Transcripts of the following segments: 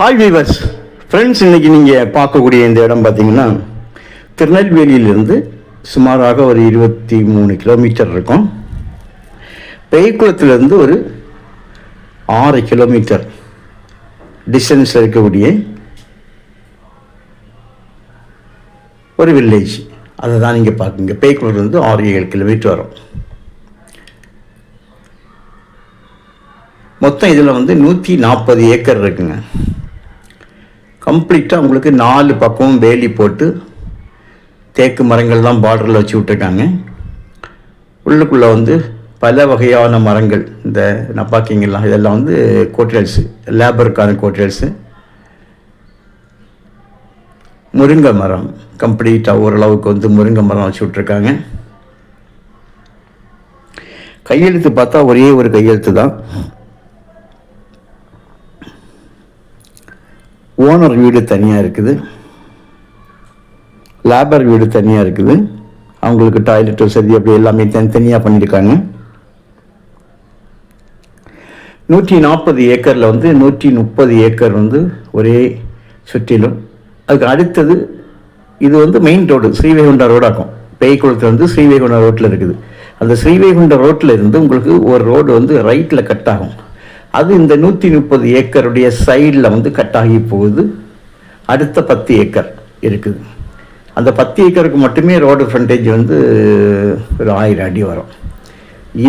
Hi viewers friends, இன்றைக்கி நீங்கள் பார்க்கக்கூடிய இந்த இடம் பார்த்திங்கன்னா திருநெல்வேலியிலிருந்து சுமாராக ஒரு 23 கிலோமீட்டர் இருக்கும். பேய்க்குளத்திலிருந்து ஒரு 6 கிலோமீட்டர் டிஸ்டன்ஸில் இருக்கக்கூடிய ஒரு வில்லேஜ். அதை தான் நீங்கள் பார்க்குங்க. பேய்க்குளத்துலேருந்து 6-7 கிலோமீட்டர் வரும். மொத்தம் இதில் 140 ஏக்கர் இருக்குங்க. கம்ப்ளீட்டாக உங்களுக்கு 4 பக்கமும் வேலி போட்டு தேக்கு மரங்கள் தான் பார்டரில் வச்சு விட்டுருக்காங்க. உள்ளுக்குள்ளே பல வகையான மரங்கள், இந்த நப்பாக்கிங்கெல்லாம் இதெல்லாம் கோட்ரல்ஸு, லேபருக்கான கோட்ரல்ஸு. முருங்கை மரம் கம்ப்ளீட்டாக ஓரளவுக்கு முருங்கை மரம் வச்சு விட்ருக்காங்க. கையெழுத்து பார்த்தா ஒரே ஒரு கையெழுத்து தான். ஓனர் வீடு தனியாக இருக்குது, லேபர் வீடு தனியாக இருக்குது. அவங்களுக்கு டாய்லெட் வசதி அப்படி எல்லாமே தனித்தனியாக பண்ணியிருக்காங்க. 140 ஏக்கரில் 130 ஏக்கர் ஒரே சுற்றிலும். அதுக்கு அடுத்தது இது மெயின் ரோடு, ஸ்ரீவைகுண்ட ரோடாக்கும். பேய்க்குளத்தில் ஸ்ரீவைகுண்ட ரோட்டில் இருக்குது. அந்த ஸ்ரீவைகுண்ட ரோட்டில் இருந்து உங்களுக்கு ஒரு ரோடு ரைட்டில் கட் ஆகும். அது இந்த 130 ஏக்கருடைய சைடில் கட் ஆகி போகுது. அடுத்த 10 ஏக்கர் இருக்குது. அந்த 10 ஏக்கருக்கு மட்டுமே ரோடு ஃப்ரண்டேஜ் ஒரு 1000 அடி வரும்.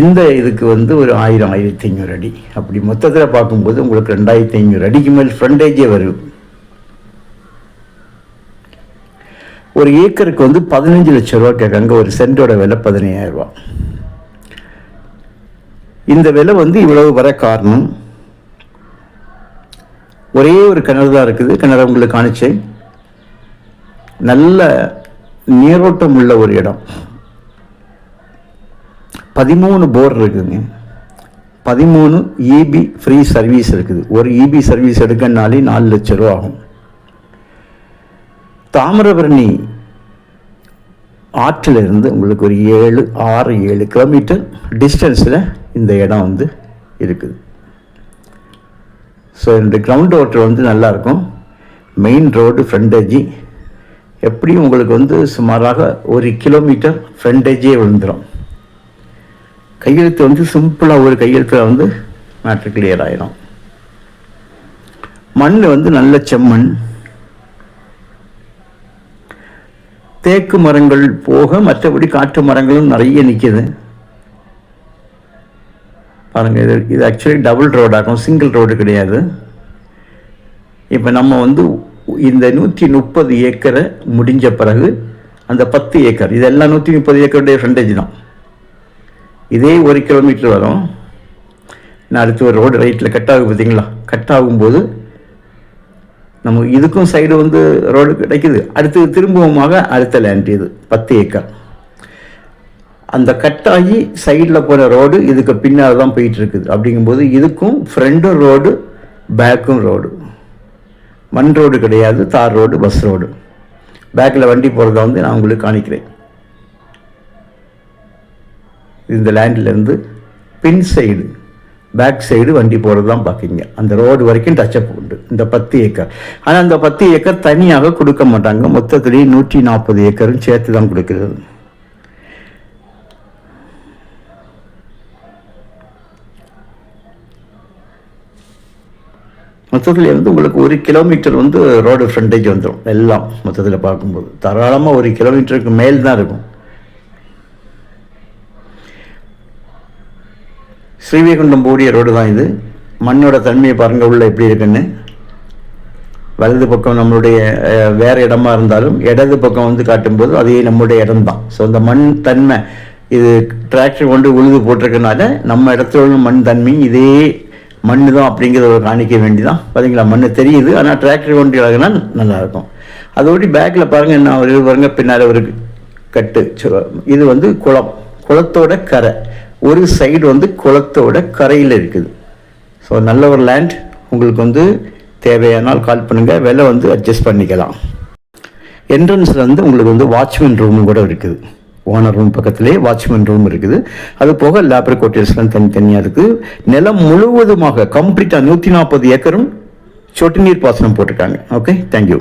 இந்த இதுக்கு ஒரு 1000-1500 அடி. அப்படி மொத்தத்தில் பார்க்கும்போது உங்களுக்கு 2500 அடிக்கு மேல் ஃப்ரண்டேஜே வரும். ஒரு ஏக்கருக்கு 15 லட்சம் ரூபா கேட்காங்க. ஒரு சென்டோட விலை 15,000 ரூபா. இந்த விலை இவ்வளவு வர காரணம் ஒரே ஒரு கிணறு தான் இருக்குது. கிணறு உங்களுக்கு காணிச்சேன். நல்ல நீரோட்டம் உள்ள ஒரு இடம். 13 போர் இருக்குதுங்க. 13 இபி ஃப்ரீ சர்வீஸ் இருக்குது. ஒரு இபி சர்வீஸ் எடுக்கனாலே 4 லட்சம் ரூபா ஆகும். தாமிரபரணி ஆற்றில் இருந்து உங்களுக்கு ஒரு 6-7 கிலோமீட்டர் டிஸ்டன்ஸில் இந்த இடம் இருக்குது. ஸோ இந்த கிரவுண்ட் வாட்டர் நல்லாயிருக்கும். மெயின் ரோடு ஃப்ரண்டேஜி எப்படியும் உங்களுக்கு சுமாராக 1 கிலோமீட்டர் ஃப்ரண்டேஜே விழுந்துடும். கையெழுத்து சிம்பிளாக ஒரு கையெழுத்தில் மேட்ரு கிளியர் ஆகிடும். மண் நல்ல செம்மண். தேக்கு மரங்கள் போக மற்றபடி காட்டு மரங்களும் நிறைய நிற்கிது. பாருங்கள், இது ஆக்சுவலி டபுள் ரோடாகும், சிங்கிள் ரோடு கிடையாது. இப்போ நம்ம இந்த 130 ஏக்கரை முடிஞ்ச பிறகு அந்த 10 ஏக்கர், இதெல்லாம் 130 ஏக்கருடைய ஃப்ரண்டேஜ் தான். இதே 1 கிலோமீட்டர் வரும். நான் அடுத்து ஒரு ரோடு ரைட்டில் கட் ஆகும் பார்த்தீங்களா? கட் ஆகும்போது நம்ம இதுக்கும் சைடு ரோடு கிடைக்குது. அடுத்து திரும்பவுமாக அடுத்த லேண்ட் இது 10 ஏக்கர். அந்த கட்டாகி சைடில் போகிற ரோடு இதுக்கு பின்னால் தான் போயிட்டு இருக்குது. அப்படிங்கும்போது இதுக்கும் ஃப்ரண்டும் ரோடு, பேக்கும் ரோடு. மண் ரோடு கிடையாது, தார் ரோடு, பஸ் ரோடு. பேக்கில் வண்டி போகிறத நான் உங்களுக்கு காணிக்கிறேன். இந்த லேண்ட்லேருந்து பின் சைடு, பேக் சைடு வண்டி போகிறது தான் பார்க்கிங்க. அந்த ரோடு வரைக்கும் டச்சப் உண்டு இந்த 10 ஏக்கர். ஆனால் அந்த 10 ஏக்கர் தனியாக கொடுக்க மாட்டாங்க. மொத்தத்திலேயே 140 ஏக்கரும் சேர்த்து தான் கொடுக்குறது. மொத்தத்தில் உங்களுக்கு 1 கிலோமீட்டர் ரோடு ஃப்ரண்டேஜ் வந்துடும். எல்லாம் மொத்தத்தில் பார்க்கும்போது தாராளமாக 1 கிலோமீட்டருக்கு மேல் தான் இருக்கும். ஸ்ரீவைகுண்டம் போடிய ரோடு தான் இது. மண்ணோட தன்மையை பாருங்கள் உள்ள எப்படி இருக்குன்னு. வலது பக்கம் நம்மளுடைய வேறு இடமா இருந்தாலும் இடது பக்கம் காட்டும்போது அதே நம்மளுடைய இடம் தான். ஸோ அந்த மண் தன்மை இது டிராக்டர் உழுது போட்டிருக்கனால நம்ம இடத்துல உள்ள மண் தன்மை இதே மண் தான் அப்படிங்கிறத காணிக்க வேண்டிதான். பார்த்தீங்களா, மண் தெரியுது. ஆனால் டிராக்டர் கொண்டு இழகுனா நல்லாயிருக்கும். அதோடி பேக்கில் பாருங்கள் என்ன ஒரு பாருங்க, பின்னால் ஒரு கட்டு. இது குளம், குளத்தோட கரை. ஒரு சைடு குளத்தோட கரையில் இருக்குது. ஸோ நல்ல ஒரு லேண்ட். உங்களுக்கு தேவையானால் கால் பண்ணுங்கள். விலை அட்ஜஸ்ட் பண்ணிக்கலாம். என்ட்ரன்ஸில் உங்களுக்கு வாட்ச்மேன் ரூமும் கூட இருக்குது. ஓனர் ரூம் பக்கத்திலே வாட்ச்மேன் ரூம் இருக்குது. அது போக லேபர் குவார்ட்டர்ஸ்லாம் தனித்தனியாக இருக்குது. நிலம் முழுவதுமாக கம்ப்ளீட்டாக 140 ஏக்கரும் சொட்டு நீர் பாசனம் போட்டிருக்காங்க. Okay, thank you.